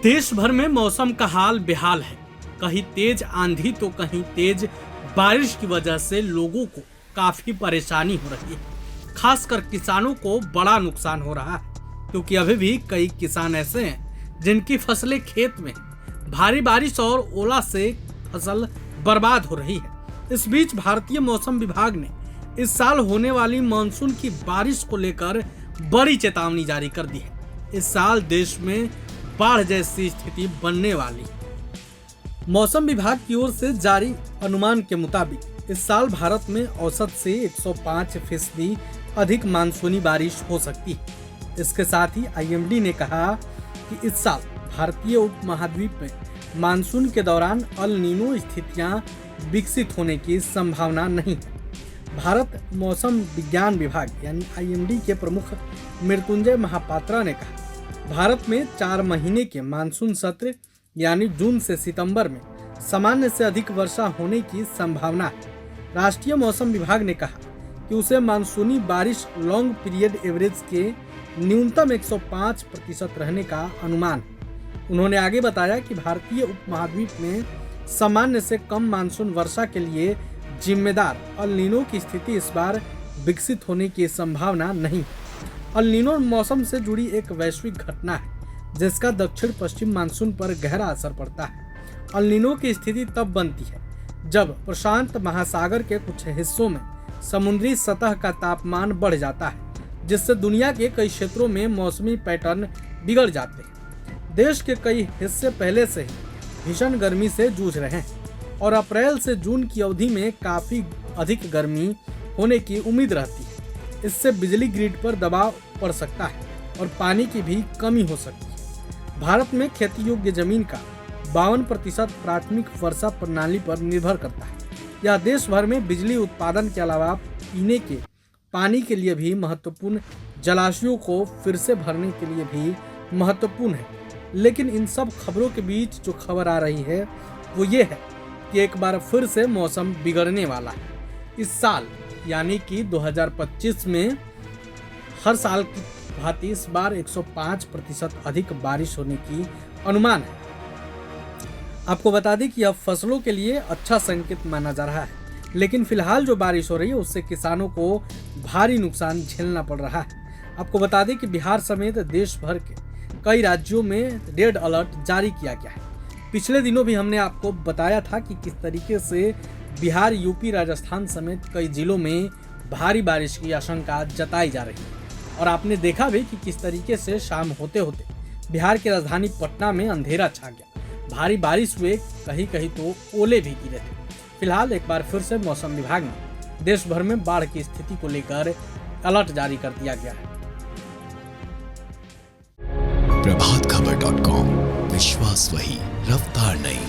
देश भर में मौसम का हाल बेहाल है। कहीं तेज आंधी तो कहीं तेज बारिश की वजह से लोगों को काफी परेशानी हो रही है। खासकर किसानों को बड़ा नुकसान हो रहा है, क्योंकि अभी भी कई किसान ऐसे हैं जिनकी फसलें खेत में हैं। भारी बारिश और ओला से फसल बर्बाद हो रही है। इस बीच भारतीय मौसम विभाग ने इस साल होने वाली मानसून की बारिश को लेकर बड़ी चेतावनी जारी कर दी है। इस साल देश में बाढ़ जैसी स्थिति बनने वाली। मौसम विभाग की ओर से जारी अनुमान के मुताबिक इस साल भारत में औसत से 105% अधिक मानसूनी बारिश हो सकती है। इसके साथ ही आईएमडी ने कहा कि इस साल भारतीय उपमहाद्वीप में मानसून के दौरान अल नीनो स्थितियां विकसित होने की संभावना नहीं है। भारत मौसम विज्ञान विभाग यानी आईएमडी के प्रमुख मृत्युंजय महापात्रा ने कहा, भारत में 4 महीने के मानसून सत्र यानी जून से सितंबर में सामान्य से अधिक वर्षा होने की संभावना है। राष्ट्रीय मौसम विभाग ने कहा कि उसे मानसूनी बारिश लॉन्ग पीरियड एवरेज के न्यूनतम 105% रहने का अनुमान है। उन्होंने आगे बताया कि भारतीय उपमहाद्वीप में सामान्य से कम मानसून वर्षा के लिए जिम्मेदार अल नीनो की स्थिति इस बार विकसित होने की संभावना नहीं है। अल नीनो मौसम से जुड़ी एक वैश्विक घटना है जिसका दक्षिण पश्चिम मानसून पर गहरा असर पड़ता है। अल नीनो की स्थिति तब बनती है जब प्रशांत महासागर के कुछ हिस्सों में समुद्री सतह का तापमान बढ़ जाता है, जिससे दुनिया के कई क्षेत्रों में मौसमी पैटर्न बिगड़ जाते हैं। देश के कई हिस्से पहले से ही भीषण गर्मी से जूझ रहे हैं और अप्रैल से जून की अवधि में काफी अधिक गर्मी होने की उम्मीद रहती है। इससे बिजली ग्रिड पर दबाव पड़ सकता है और पानी की भी कमी हो सकती है। भारत में खेती योग्य जमीन का 52% प्राथमिक वर्षा प्रणाली पर निर्भर करता है। यह देश भर में बिजली उत्पादन के अलावा पीने के पानी के लिए भी महत्वपूर्ण, जलाशयों को फिर से भरने के लिए भी महत्वपूर्ण है। लेकिन इन सब खबरों के बीच जो खबर आ रही है वो ये है कि एक बार फिर से मौसम बिगड़ने वाला है। इस साल यानी कि 2025 में हर साल की भांति इस बार 105% अधिक बारिश होने की अनुमान है। आपको बता दें कि यह फसलों के लिए अच्छा संकेत माना जा रहा है, लेकिन फिलहाल जो बारिश हो रही है उससे किसानों को भारी नुकसान झेलना पड़ रहा है। आपको बता दें कि बिहार समेत देश भर के कई राज्यों में रेड अलर्ट जारी किया गया है। पिछले दिनों भी हमने आपको बताया था कि किस तरीके से बिहार, यूपी, राजस्थान समेत कई जिलों में भारी बारिश की आशंका जताई जा रही है। और आपने देखा भी कि किस तरीके से शाम होते होते बिहार की राजधानी पटना में अंधेरा छा गया। भारी बारिश हुए, कहीं कहीं तो ओले भी गिरे थे। फिलहाल एक बार फिर से मौसम विभाग ने देश भर में बाढ़ की स्थिति को लेकर अलर्ट जारी कर दिया गया है। प्रभातखबर.com, विश्वास वही, रफ्तार नहीं।